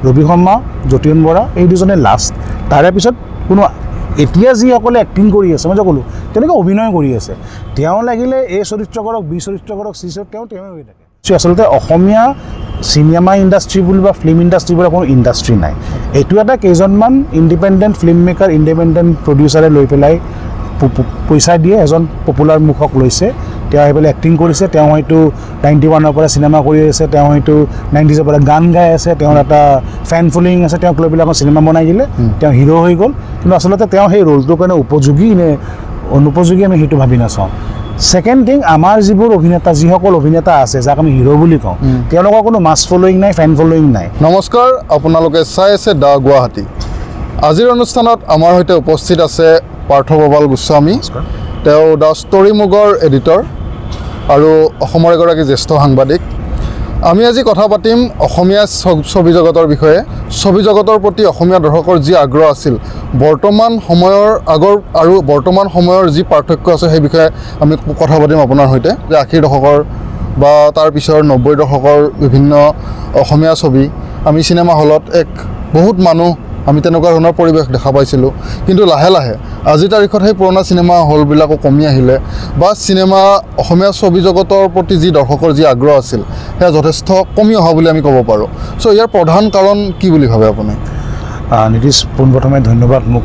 ৰবি শৰ্মা যতীন বৰা এই দুজনে লাষ্ট তাৰে পিছত কোনো এতিয়া যিসকলে এক্টিং কৰি আছে মই যে ক'লোঁ তেনেকৈ অভিনয় কৰি আছে তেওঁ লাগিলে এ চৰিত্ৰ কৰক বি চৰিত্ৰ কৰক চি চৰিত্ৰ তেওঁ হৈ থাকে আচলতে অসমীয়া চিনেমা ইণ্ডাষ্ট্ৰী বুলি বা ফিল্ম ইণ্ডাষ্ট্ৰী বুলি কোনো ইণ্ডাষ্ট্ৰী নাই এইটো এটা কেইজনমান ইণ্ডিপেণ্ডেণ্ট ফিল্ম মেকাৰ ইণ্ডিপেণ্ডেণ্ট প্ৰডিউচাৰে লৈ পেলাই পইচা দিয়ে এজন পপুলাৰ মুখক লৈছে তেওঁ আহি পেলাই এক্টিং কৰিছে তেওঁ হয়তো 91ৰ পৰা চিনেমা কৰি আছে তেওঁ হয়তো 90ৰ পৰা গান গাই আছে তেওঁৰ এটা ফেন ফলোয়িং আছে তেওঁক লৈ পেলাই এখন চিনেমা বনাই দিলে তেওঁ হিৰো হৈ গ'ল কিন্তু আচলতে তেওঁ সেই ৰোলটোৰ কাৰণে উপযোগী নে অনুপযোগী আমি সেইটো ভাবি নাচাওঁ সেকেন্ড থিং আমাৰ যিবোৰ অভিনেতা যিসকল অভিনেতা আছে যাক আমি হিৰো বুলি কওঁ তেওঁলোকৰ কোনো মাছ ফলোয়িং নাই ফেন ফলোয়িং নাই নমস্কাৰ আপোনালোকে চাই আছে দা গুৱাহাটী আজিৰ অনুষ্ঠানত আমাৰ সৈতে উপস্থিত আছে পাৰ্থ ববাল গোস্বামী তেওঁ দা ষ্টৰী মুগৰ এডিটৰ আৰু অসমৰ এগৰাকী জ্যেষ্ঠ সাংবাদিক আমি আজি কথা পাতিম অসমীয়া ছবি জগতৰ বিষয়ে ছবি জগতৰ প্ৰতি অসমীয়া দৰ্শকৰ যি আগ্ৰহ আছিল বৰ্তমান সময়ৰ আগৰ আৰু বৰ্তমান সময়ৰ যি পাৰ্থক্য আছে সেই বিষয়ে আমি কথা পাতিম আপোনাৰ সৈতে যে 80 দশকৰ বা তাৰ পিছৰ 90 দশকৰ বিভিন্ন অসমীয়া ছবি আমি চিনেমা হলত এক বহুত মানুহ আমি তেনেকুৱা ধৰণৰ পৰিৱেশ দেখা পাইছিলোঁ কিন্তু লাহে লাহে আজি তাৰিখত সেই পুৰণা চিনেমা হলবিলাকো কমি আহিলে বা চিনেমা অসমীয়া ছবি জগতৰ প্ৰতি যি দৰ্শকৰ যি আগ্ৰহ আছিল সেয়া যথেষ্ট কমি অহা বুলি আমি ক'ব পাৰোঁ চ' ইয়াৰ প্ৰধান কাৰণ কি বুলি ভাবে আপুনি নীতিশ পোনপ্ৰথমে ধন্যবাদ মোক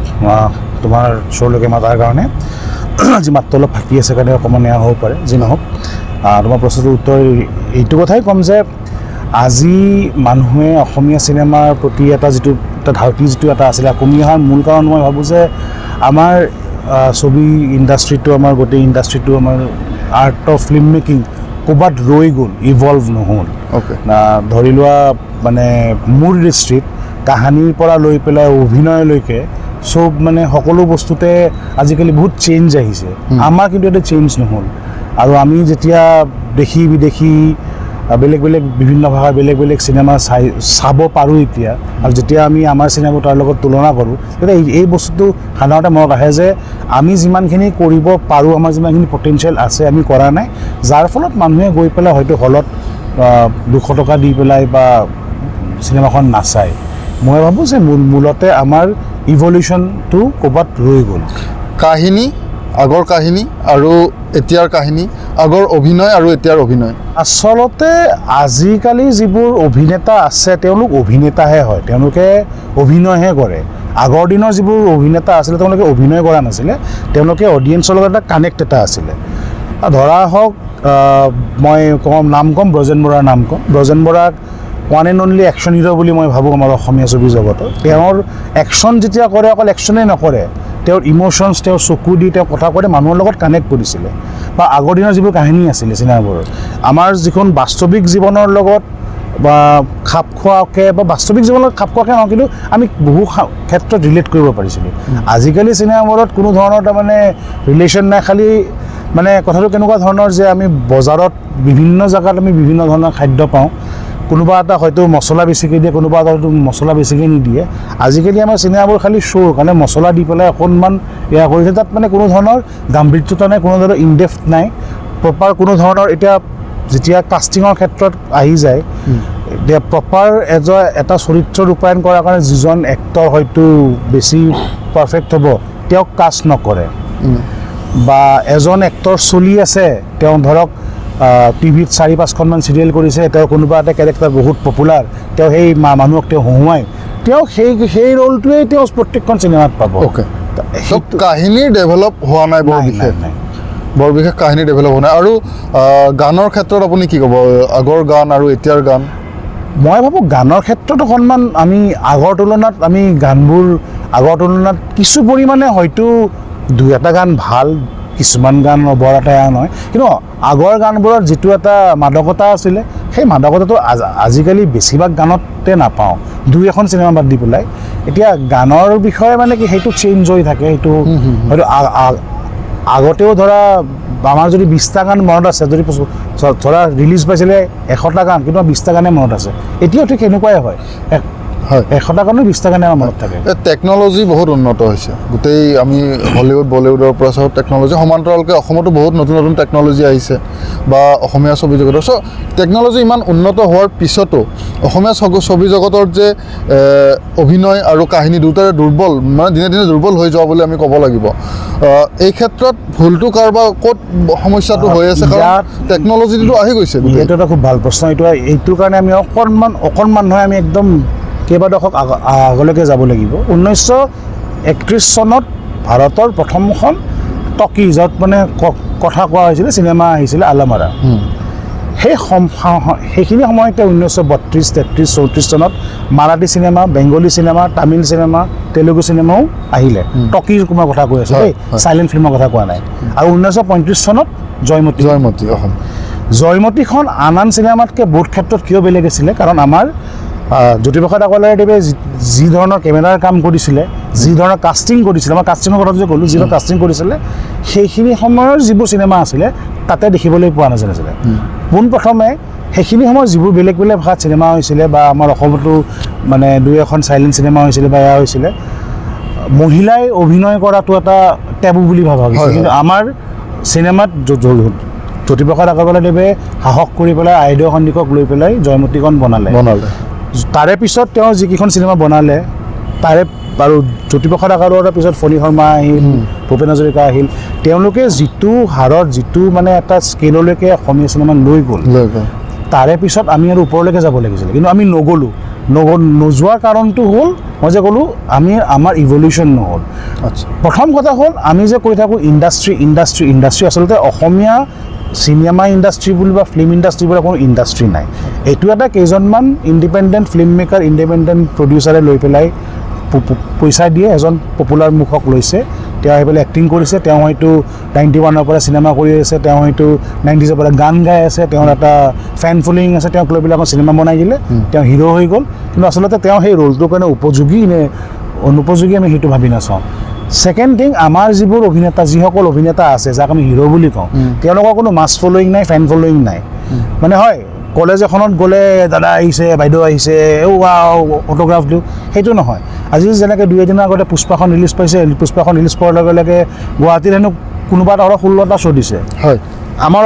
তোমাৰ শ্ব'লৈকে মাতাৰ কাৰণে যি মাত্ৰ অলপ ফাঁকি আছে কাৰণে অকণমান এয়া হ'ব পাৰে যি নহওক তোমাৰ প্ৰশ্নটোৰ উত্তৰ এইটো কথাই ক'ম যে আজি মানুহে অসমীয়া চিনেমাৰ প্ৰতি এটা যিটো এটা ধাউতি যিটো এটা আছিলে কমি অহাৰ মূল কাৰণ মই ভাবোঁ যে আমাৰ ছবি ইণ্ডাষ্ট্ৰিটো আমাৰ গোটেই ইণ্ডাষ্ট্ৰিটো আমাৰ আৰ্ট অফ ফিল্ম মেকিং ক'ৰবাত ৰৈ গ'ল ইভলভ নহ'ল ধৰি লোৱা মানে মূল দৃষ্টিত কাহানীৰ পৰা লৈ পেলাই অভিনয়লৈকে চব মানে সকলো বস্তুতে আজিকালি বহুত চেঞ্জ আহিছে আমাৰ কিন্তু এটা চেঞ্জ নহ'ল আৰু আমি যেতিয়া দেশী বিদেশী বেলেগ বেলেগ বিভিন্ন ভাষাৰ বেলেগ বেলেগ চিনেমা চাব পাৰোঁ এতিয়া আৰু যেতিয়া আমি আমাৰ চিনেমাবোৰ তাৰ লগত তুলনা কৰোঁ তেতিয়া এই বস্তুটো সাধাৰণতে মনত আহে যে আমি যিমানখিনি কৰিব পাৰোঁ আমাৰ যিমানখিনি পটেনচিয়েল আছে আমি কৰা নাই যাৰ ফলত মানুহে গৈ পেলাই হয়তো হলত 200 টকা দি পেলাই বা চিনেমাখন নাচায় মই ভাবোঁ যে মূলতে আমাৰ ইভলিউশ্যনটো ক'ৰবাত ৰৈ গ'ল কাহিনী আগৰ কাহিনী আৰু এতিয়াৰ কাহিনী আগৰ অভিনয় আৰু এতিয়াৰ অভিনয় আচলতে আজিকালি যিবোৰ অভিনেতা আছে তেওঁলোক অভিনেতাহে হয় তেওঁলোকে অভিনয়হে কৰে আগৰ দিনৰ যিবোৰ অভিনেতা আছিলে তেওঁলোকে অভিনয় কৰা নাছিলে তেওঁলোকে অডিয়েন্সৰ লগত এটা কানেক্ট এটা আছিলে ধৰা হওক মই নাম ক'ম ব্ৰজেন বৰাৰ নাম ক'ম ব্ৰজেন বৰাক one and only action hero বুলি মই ভাবোঁ আমাৰ অসমীয়া ছবি জগতৰ তেওঁৰ একশ্যন যেতিয়া কৰে অকল একশ্যনেই নকৰে তেওঁৰ ইম'শ্যনছ তেওঁৰ চকু দি তেওঁ কথা কওঁতে মানুহৰ লগত কানেক্ট কৰিছিলে বা আগৰ দিনৰ যিবোৰ কাহিনী আছিলে চিনেমাবোৰৰ আমাৰ যিখন বাস্তৱিক জীৱনৰ লগত বা খাপ খোৱাকৈ বা বাস্তৱিক জীৱনত খাপ খোৱাকৈ নহয় কিন্তু আমি বহু ক্ষেত্ৰত ৰিলেট কৰিব পাৰিছিলোঁ আজিকালি চিনেমাবোৰত কোনো ধৰণৰ তাৰমানে ৰিলেশ্যন নাই খালি মানে কথাটো কেনেকুৱা ধৰণৰ যে আমি বজাৰত বিভিন্ন জেগাত আমি বিভিন্ন ধৰণৰ খাদ্য পাওঁ কোনোবা এটা হয়তো মছলা বেছিকৈ দিয়ে কোনোবা এটা হয়তো মছলা বেছিকৈ নিদিয়ে আজিকালি আমাৰ চিনেমাবোৰ খালি শ্ব'ৰ কাৰণে মছলা দি পেলাই অকণমান এয়া কৰিছে তাত মানে কোনো ধৰণৰ গাম্ভীৰ্যতা নাই কোনো ধৰণৰ ইনডেপথ নাই প্ৰপাৰ কোনো ধৰণৰ এতিয়া যেতিয়া কাষ্টিঙৰ ক্ষেত্ৰত আহি যায় এতিয়া প্ৰপাৰ এটা চৰিত্ৰ ৰূপায়ণ কৰাৰ কাৰণে যিজন এক্টৰ হয়তো বেছি পাৰফেক্ট হ'ব তেওঁক কাষ্ট নকৰে বা এজন এক্টৰ চলি আছে তেওঁ ধৰক টিভিত 4-5খনমান চিৰিয়েল কৰিছে তেওঁ কোনোবা এটা কেৰেক্টাৰ বহুত পপুলাৰ তেওঁ সেই মানুহক তেওঁ হহুৱাই তেওঁ সেই ৰোলটোৱেই তেওঁ প্ৰত্যেকখন চিনেমাত পাব কাহিনীৰ ডেভেলপ হোৱা নাই বৰ বিশেষ কাহিনী ডেভেলপ হোৱা নাই আৰু গানৰ ক্ষেত্ৰত আপুনি কি ক'ব আগৰ গান আৰু এতিয়াৰ গান মই ভাবোঁ গানৰ ক্ষেত্ৰত অকণমান আমি আগৰ তুলনাত আমি গানবোৰ আগৰ তুলনাত কিছু পৰিমাণে হয়তো 2-এটা গান ভাল কিছুমান গান বৰ এটা নহয় কিন্তু আগৰ গানবোৰৰ যিটো এটা মাদকতা আছিলে সেই মাদকতাটো আজিকালি বেছিভাগ গানতে নাপাওঁ 2-এখন চিনেমা বাদ দি পেলাই এতিয়া গানৰ বিষয়ে মানে কি সেইটো চেঞ্জ হৈ থাকে সেইটো হয়তো আগতেও ধৰা আমাৰ যদি 20টা গান মনত আছে যদি ধৰা ৰিলিজ পাইছিলে 100টা গান কিন্তু 20টা গানে মনত আছে এতিয়াও ঠিক সেনেকুৱাই হয় হয় 100টা কাৰণে 20টা কাৰণে আমাৰ মনত থাকে টেকন'লজি বহুত উন্নত হৈছে গোটেই আমি হলিউড বলিউডৰ পৰা চাওঁ টেকন'লজি সমান্তৰালকৈ অসমতো বহুত নতুন নতুন টেকন'লজি আহিছে বা অসমীয়া ছবি জগতৰ চ' টেকন'লজি ইমান উন্নত হোৱাৰ পিছতো অসমীয়া ছবি জগতৰ যে অভিনয় আৰু কাহিনী দুটাৰে দুৰ্বল মানে দিনে দিনে দুৰ্বল হৈ যোৱা বুলি আমি ক'ব লাগিব এই ক্ষেত্ৰত ভুলটো কাৰোবাৰ ক'ত সমস্যাটো হৈ আছে কাৰণ টেকন'লজিটো আহি গৈছে এইটো এটা খুব ভাল প্ৰশ্ন এইটোৰ কাৰণে আমি অকণমান নহয় আমি একদম কেইবা দশক আগলৈকে যাব লাগিব 1931 চনত ভাৰতৰ প্ৰথমখন টকি য'ত মানে কথা কোৱা হৈছিলে চিনেমা আহিছিলে আলামাৰা সেইখিনি সময়তে 1932, 33, 34 চনত Marathi cinema Bengali cinema Tamil cinema Telugu চিনেমাও আহিলে টকিৰ কোনো কথা কৈ আছে দেই চাইলেণ্ট ফিল্মৰ কথা কোৱা নাই আৰু 1935 চনত জয়মতীখন আন চিনেমাতকৈ বহুত ক্ষেত্ৰত কিয় বেলেগ আছিলে কাৰণ আমাৰ জ্যোতিপ্ৰসাদ আগৰৱালাদেৱে যি ধৰণৰ কেমেৰাৰ কাম কৰিছিলে যি ধৰণৰ কাষ্টিং কৰিছিলে মই কাষ্টিঙৰ কথা যে ক'লোঁ যিবোৰ কাষ্টিং কৰিছিলে সেইখিনি সময়ৰ যিবোৰ চিনেমা আছিলে তাতে দেখিবলৈ পোৱা নাছিলে পোনপ্ৰথমে সেইখিনি সময়ত যিবোৰ বেলেগ বেলেগ ভাষাত চিনেমা হৈছিলে বা আমাৰ অসমতো মানে দুই এখন চাইলেণ্ট চিনেমা হৈছিলে বা এয়া হৈছিলে মহিলাই অভিনয় কৰাটো এটা টেবু বুলি ভাবা হৈছিল কিন্তু আমাৰ চিনেমাত জ্যোতিপ্ৰসাদ আগৰৱালাদেৱে সাহস কৰি পেলাই আইদেউ সন্দিকক লৈ পেলাই জয়মতীখন বনালে তাৰে পিছত তেওঁ যিকেইখন চিনেমা বনালে তাৰে আৰু জ্যোতিপ্ৰসাদ আগৰৱালাৰ পিছত ফণী শৰ্মা আহিল ভূপেন হাজৰিকা আহিল তেওঁলোকে যিটো হাৰত যিটো মানে এটা স্কেললৈকে অসমীয়া চিনেমা লৈ গ'ল তাৰে পিছত আমি আৰু ওপৰলৈকে যাব লাগিছিলে কিন্তু আমি নোযোৱাৰ কাৰণটো হ'ল মই যে ক'লোঁ আমাৰ ইভলিউশ্যন নহ'ল প্ৰথম কথা হ'ল আমি যে কৈ থাকোঁ ইণ্ডাষ্ট্ৰী আচলতে অসমীয়া চিনেমা ইণ্ডাষ্ট্ৰী বুলি বা ফিল্ম ইণ্ডাষ্ট্ৰী বুলি কোনো ইণ্ডাষ্ট্ৰী নাই এইটো এটা কেইজনমান ইণ্ডিপেণ্ডেণ্ট ফিল্ম মেকাৰ ইণ্ডিপেণ্ডেণ্ট প্ৰডিউচাৰে লৈ পেলাই পইচা দিয়ে এজন পপুলাৰ মুখক লৈছে তেওঁ আহি পেলাই এক্টিং কৰিছে তেওঁ হয়তো 91ৰ পৰা চিনেমা কৰি আছে তেওঁ হয়তো 90ৰ পৰা গান গাই আছে তেওঁৰ এটা ফেন ফলোয়িং আছে তেওঁক লৈ পেলাই এখন চিনেমা বনাই দিলে তেওঁ হিৰ' হৈ গ'ল কিন্তু আচলতে তেওঁ সেই ৰোলটোৰ কাৰণে উপযোগী নে অনুপযোগী আমি সেইটো ভাবি নাচাওঁ ছেকেণ্ড থিং আমাৰ যিবোৰ যিসকল অভিনেতা আছে যাক আমি হিৰ' বুলি কওঁ তেওঁলোকৰ কোনো মাছ ফলোয়িং নাই ফেন ফলোয়িং নাই মানে হয় কলেজ এখনত গ'লে দাদা আহিছে বাইদেউ আহিছে অট'গ্ৰাফ দিওঁ সেইটো নহয় আজি যেনেকৈ 2 এদিনৰ আগতে পুষ্পাখন ৰিলিজ পাইছে পুষ্পাখন ৰিলিজ পোৱাৰ লগে লগে গুৱাহাটীত হেনো কোনোবা এটা 16টা শ্ব' দিছে হয় আমাৰ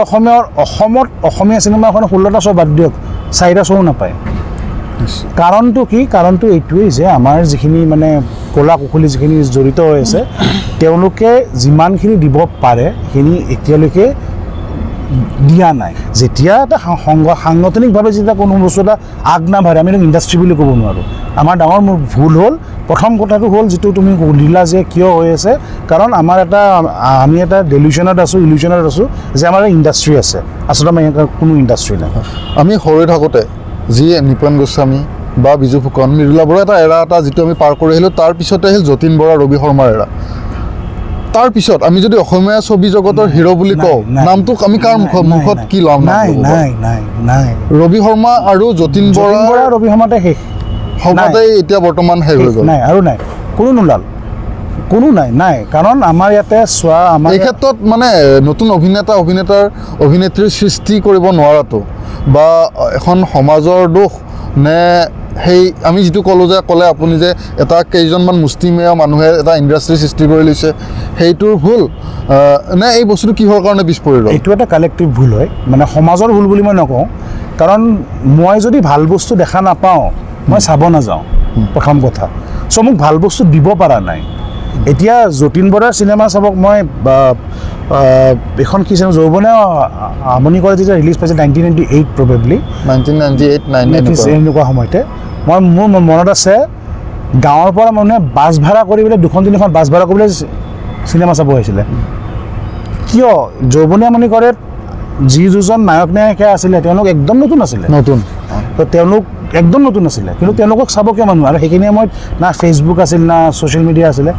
অসমত অসমীয়া চিনেমা এখন 16টা শ্ব' বাদ দিয়ক 4টা শ্ব'ও নাপায় কাৰণটো কি কাৰণটো এইটোৱেই যে আমাৰ যিখিনি মানে কলা কুশলী যিখিনি জড়িত হৈ আছে তেওঁলোকে যিমানখিনি দিব পাৰে সেইখিনি এতিয়ালৈকে দিয়া নাই যেতিয়া এটা সাংগঠনিকভাৱে যেতিয়া কোনো বস্তু এটা আগ নাবাঢ়ে আমি ইণ্ডাষ্ট্ৰী বুলি ক'ব নোৱাৰোঁ আমাৰ ডাঙৰ ভুল হ'ল প্ৰথম কথাটো হ'ল যিটো তুমি সুধিলা যে কিয় হৈ আছে কাৰণ আমি এটা ইলিউশ্যনত আছোঁ যে আমাৰ ইণ্ডাষ্ট্ৰী আছে আচলতে আমাৰ কোনো ইণ্ডাষ্ট্ৰী নাই আমি সৰু থাকোঁতে যি নিপন গোস্বামী বা বিজু ফুকন মৃদুলা বৰুৱা এটা যিটো আমি পাৰ কৰি আহিলোঁ তাৰপিছতে আহিল যতীন বৰা ৰবি শৰ্মাৰ এৰা তাৰপিছত আমি যদি অসমীয়া ছবি জগতৰ হিৰ' বুলি কওঁ নামটো আমি কাৰ মুখত কি ল'ম নাই ৰবি শৰ্মা আৰু যতীন বৰা ৰবি শৰ্মাতে শেষ সবাতেই এতিয়া বৰ্তমান শেষ হৈ গ'ল নাই আৰু নাই কোনো নোলাল কোনো নাই কাৰণ আমাৰ ইয়াতে চোৱা আমাৰ এই ক্ষেত্ৰত মানে নতুন অভিনেত্ৰীৰ সৃষ্টি কৰিব নোৱাৰাটো বা এখন সমাজৰ দোষ নে সেই আমি যিটো ক'লে আপুনি যে এটা কেইজনমান মুষ্টিমেয় মানুহে এটা ইণ্ডাষ্ট্ৰী সৃষ্টি কৰি লৈছে সেইটোৰ ভুল নে এই বস্তুটো কিহৰ কাৰণে পিছ পৰি ৰ'ল এইটো এটা কালেক্টিভ ভুল হয় মানে সমাজৰ ভুল বুলি মই নকওঁ কাৰণ মই যদি ভাল বস্তু দেখা নাপাওঁ মই চাব নাযাওঁ প্ৰথম কথা চ' মোক ভাল বস্তু দিব পৰা নাই এতিয়া যতীন বৰাৰ চিনেমা চাবক মই এখন কি চিনেমা যৌৱনে আমনি কৰে যেতিয়া ৰিলিজ পাইছে 1998 প্ৰবেবলি 1998 এনেকুৱা সময়তে মোৰ মনত আছে গাঁৱৰ পৰা মানুহে বাছ ভাড়া কৰি পেলাই 2-3খন বাছ ভাড়া কৰিবলৈ চিনেমা চাব আহিছিলে কিয় যৌৱনে আমনি কৰে যি দুজন নায়ক নায়িকা আছিলে তেওঁলোক একদম নতুন আছিলে তো তেওঁলোক একদম নতুন আছিলে কিন্তু তেওঁলোকক চাব কিয় মানুহ আৰু সেইখিনি সময়ত না ফেচবুক আছিল না ছ'চিয়েল মিডিয়া আছিলে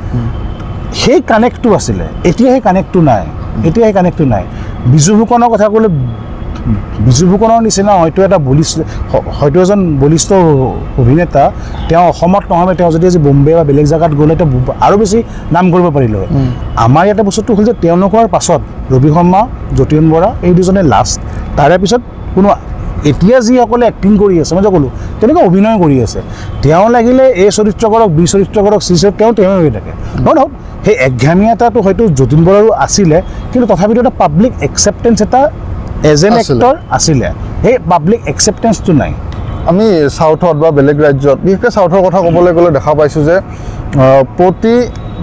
সেই কানেক্টটো আছিলে এতিয়া সেই কানেক্টটো নাই বিজু ফুকনৰ কথা ক'লে বিজু ফুকনৰ নিচিনা হয়তো এজন বলিষ্ঠ অভিনেতা তেওঁ অসমত নহয় তেওঁ যদি আজি বম্বে বা বেলেগ জেগাত গ'লে তেওঁ আৰু বেছি নাম কৰিব পাৰিলে হয় আমাৰ ইয়াতে বস্তুটো হ'ল যে তেওঁলোকৰ পাছত ৰবি শৰ্মা যতীন বৰা এই দুজনে লাষ্ট তাৰে পিছত কোনো এতিয়া যিসকলে এক্টিং কৰি আছে মই যে ক'লোঁ তেনেকৈ অভিনয় কৰি আছে তেওঁ লাগিলে এই চৰিত্ৰ কৰক বি চৰিত্ৰ কৰক চি চৰিত্ৰ তেওঁ হৈ থাকে নহয় সেই একঘামীয়াতাটো হয়তো যতীন বৰাৰো আছিলে কিন্তু তথাপিতো এটা পাব্লিক একচেপ্টেঞ্চ এটা এজ এন এক্টৰ আছিলে সেই পাব্লিক একচেপ্টেঞ্চটো নাই আমি সাউথত বা বেলেগ ৰাজ্যত বিশেষকৈ সাউথৰ কথা ক'বলৈ গ'লে দেখা পাইছোঁ যে প্ৰতি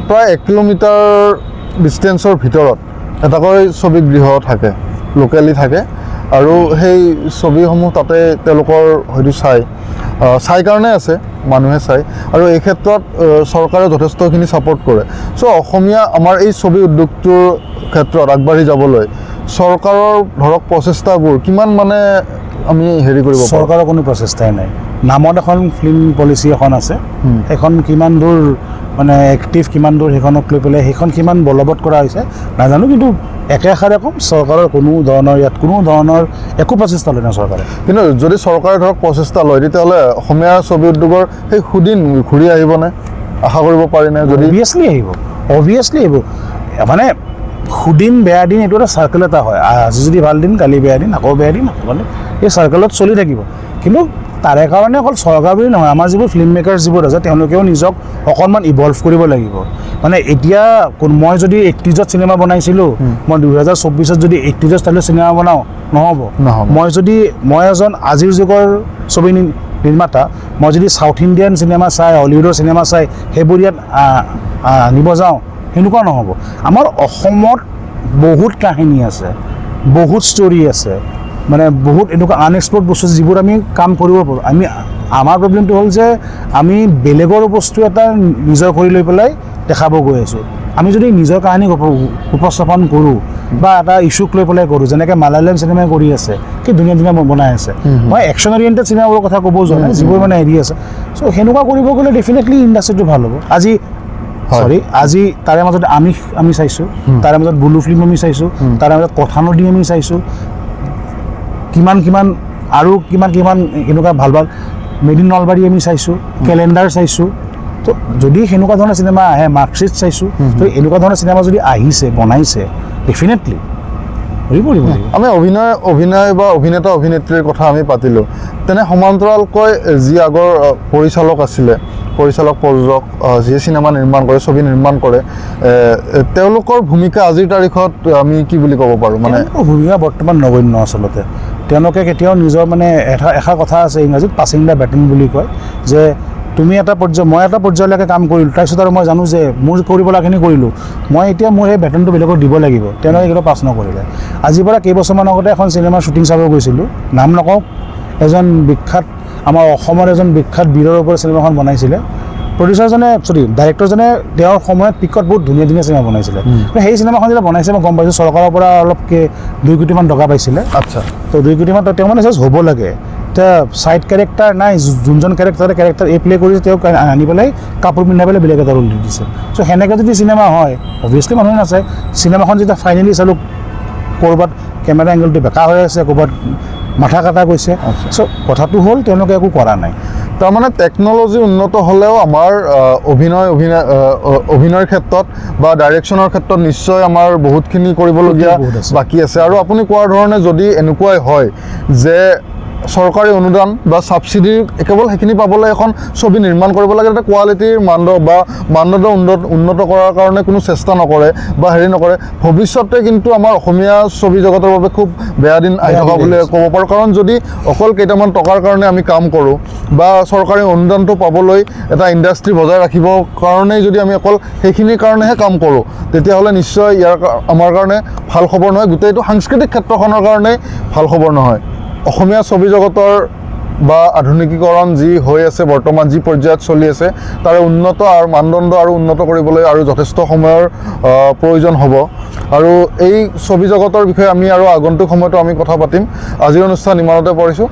প্ৰায় 1 কিলোমিটাৰ ডিষ্টেঞ্চৰ ভিতৰত এটাকৈ ছবিগৃহ থাকে লোকেলি থাকে আৰু সেই ছবিসমূহ তাতে তেওঁলোকৰ হয়তো চাই কাৰণে আছে মানুহে চাই আৰু এই ক্ষেত্ৰত চৰকাৰে যথেষ্টখিনি ছাপোৰ্ট কৰে চ' অসমীয়া আমাৰ এই ছবি উদ্যোগটোৰ ক্ষেত্ৰত আগবাঢ়ি যাবলৈ চৰকাৰৰ ধৰক প্ৰচেষ্টাবোৰ কিমান মানে আমি হেৰি কৰিব পাৰোঁ চৰকাৰৰ কোনো প্ৰচেষ্টাই নাই নামত এখন ফিল্ম পলিচি এখন আছে সেইখন কিমান দূৰ মানে এক্টিভ কিমান দূৰ সেইখনক লৈ পেলাই সেইখন কিমান বলবৎ কৰা হৈছে নাজানো কিন্তু একেষাৰে ক'ম চৰকাৰৰ কোনো ধৰণৰ ইয়াত কোনো ধৰণৰ একো প্ৰচেষ্টা লয় নাই চৰকাৰে কিন্তু যদি চৰকাৰে ধৰক প্ৰচেষ্টা লয় তেতিয়াহ'লে অসমীয়া ছবি উদ্যোগৰ সেই সুদিন ঘূৰি আহিবনে আশা কৰিব পাৰিনে যদি অভিয়াছলি আহিব মানে সুদিন বেয়া দিন এইটো এটা চাৰ্কেল এটা হয় আজি যদি ভাল দিন কালি বেয়া দিন আকৌ বেয়া দিন মানে এই চাৰ্কেলত চলি থাকিব কিন্তু তাৰে কাৰণে অকল চৰকাৰ বুলি নহয় আমাৰ যিবোৰ ফিল্ম মেকাৰ্ছ যিবোৰ আছে তেওঁলোকেও নিজক অকণমান ইভলভ কৰিব লাগিব মানে এতিয়া মই যদি 80ত চিনেমা বনাইছিলোঁ মই 2024ত যদি 80ত ষ্টাইলত চিনেমা বনাওঁ নহ'ব মই এজন আজিৰ যুগৰ ছবি নিৰ্মাতা মই যদি চাউথ ইণ্ডিয়ান চিনেমা চাই হলিউডৰ চিনেমা চাই সেইবোৰ ইয়াত আনিব যাওঁ সেনেকুৱা নহ'ব আমাৰ অসমত বহুত কাহিনী আছে বহুত ষ্টৰি আছে মানে বহুত এনেকুৱা আনএক্সপ্ল'ৰ্ড বস্তু যিবোৰ আমি কাম কৰিব পাৰোঁ আমাৰ প্ৰব্লেমটো হ'ল যে আমি বেলেগৰ বস্তু এটা নিজৰ কৰি লৈ পেলাই দেখাব গৈ আছোঁ আমি যদি নিজৰ কাহিনী উপস্থাপন কৰোঁ বা এটা ইছ্যুক লৈ পেলাই কৰোঁ যেনেকৈ মালায়ালাম চিনেমাই কৰি আছে কি ধুনীয়া বনাই আছে মই একশ্যন অৰিয়েণ্টেড চিনেমাবোৰৰ কথা ক'ব যোৱা নাই যিবোৰ মানে হেৰি আছে চ' সেনেকুৱা কৰিব গ'লে ডেফিনেটলি ইণ্ডাষ্ট্ৰিটো ভাল হ'ব আজি তাৰে মাজত আমি চাইছোঁ তাৰে মাজত বুলু ফিল্ম আমি চাইছোঁ তাৰে মাজত কথা নদী আমি চাইছোঁ কিমান এনেকুৱা ভাল মেড ইন নলবাৰী আমি চাইছোঁ কেলেণ্ডাৰ চাইছোঁ তো যদি সেনেকুৱা ধৰণৰ চিনেমা আহে মাৰ্কশ্বিট চাইছোঁ তো এনেকুৱা ধৰণৰ চিনেমা যদি আহিছে বনাইছে ডেফিনেটলি কৰিব আমি অভিনয় বা অভিনেতা অভিনেত্ৰীৰ কথা আমি পাতিলোঁ তেনে সমান্তৰালকৈ যি আগৰ পৰিচালক প্ৰযোজক যিয়ে চিনেমা নিৰ্মাণ কৰে ছবি নিৰ্মাণ কৰে তেওঁলোকৰ ভূমিকা আজিৰ তাৰিখত আমি কি বুলি ক'ব পাৰোঁ মানে ভূমিকা বৰ্তমান নগণ্য আচলতে তেওঁলোকে কেতিয়াও নিজৰ মানে এষাৰ কথা আছে ইংৰাজীত পাছিং দ্য বেটন বুলি কয় যে তুমি এটা পৰ্যায় মই এটা পৰ্যায়লৈকে কাম কৰিলোঁ তাৰপিছত আৰু মই জানো যে মোৰ কৰিব লগাখিনি কৰিলোঁ মই এতিয়া মোৰ সেই বেটনটো বেলেগক দিব লাগিব তেওঁলোকে এইটো পাছ নকৰিলে আজিৰ পৰা কেইবছৰমান আগতে এখন চিনেমাৰ শ্বুটিং চাব গৈছিলোঁ নাম নকওঁ আমাৰ অসমৰ এজন বিখ্যাত বীৰৰ ওপৰত চিনেমাখন বনাইছিলে ডাইৰেক্টৰজনে তেওঁৰ সময়ত পিকত বহুত ধুনীয়া চিনেমা বনাইছিলে সেই চিনেমাখন যেতিয়া বনাইছে মই গম পাইছোঁ চৰকাৰৰ পৰা অলপ 2 কোটিমান টকা পাইছিলে আচ্ছা তো 2 কোটিমান তেওঁ মানে জাষ্ট হ'ব লাগে এতিয়া ছাইড কেৰেক্টাৰ নাই যোনজন কেৰেক্টাৰ প্লে কৰিছে তেওঁক আনি পেলাই কাপোৰ পিন্ধাই পেলাই বেলেগ এটা ৰোল দি দিছে চ' সেনেকৈ যদি চিনেমা হয় অভিয়াছলি মানুহে নাচায় চিনেমাখন যেতিয়া ফাইনেলি চালোঁ ক'ৰবাত কেমেৰা এংগলটো বেকা হৈ আছে ক'ৰবাত মাথা কাটা গৈছে চ' কথাটো হ'ল তেওঁলোকে একো কৰা নাই তাৰমানে টেকন'লজি উন্নত হ'লেও আমাৰ অভিনয়ৰ ক্ষেত্ৰত বা ডাইৰেকশ্যনৰ ক্ষেত্ৰত নিশ্চয় আমাৰ বহুতখিনি কৰিবলগীয়া বাকী আছে আৰু আপুনি কোৱাৰ ধৰণে যদি এনেকুৱাই হয় যে চৰকাৰী অনুদান বা ছাবচিডি কেৱল সেইখিনি পাবলৈ এখন ছবি নিৰ্মাণ কৰিব লাগে যাতে কোৱালিটিৰ মানদণ্ড উন্নত কৰাৰ কাৰণে কোনো চেষ্টা নকৰে বা হেৰি নকৰে ভৱিষ্যতে কিন্তু আমাৰ অসমীয়া ছবি জগতৰ বাবে খুব বেয়া দিন আহি থকা বুলি ক'ব পাৰোঁ কাৰণ যদি অকল কেইটামান টকাৰ কাৰণে আমি কাম কৰোঁ বা চৰকাৰী অনুদানটো পাবলৈ এটা ইণ্ডাষ্ট্ৰি বজাই ৰাখিবৰ কাৰণেই যদি আমি অকল সেইখিনিৰ কাৰণেহে কাম কৰোঁ তেতিয়াহ'লে নিশ্চয় আমাৰ কাৰণে ভাল খবৰ নহয় গোটেইটো সাংস্কৃতিক ক্ষেত্ৰখনৰ কাৰণেই ভাল খবৰ নহয় অসমীয়া ছবি জগতৰ বা আধুনিকীকৰণ যি হৈ আছে বৰ্তমান যি পৰ্যায়ত চলি আছে তাৰে উন্নত আৰু মানদণ্ড আৰু উন্নত কৰিবলৈ আৰু যথেষ্ট সময়ৰ প্ৰয়োজন হ'ব আৰু এই ছবি জগতৰ বিষয়ে আমি আৰু আগন্তুক সময়তো আমি কথা পাতিম আজিৰ অনুষ্ঠান ইমানতে পৰিছোঁ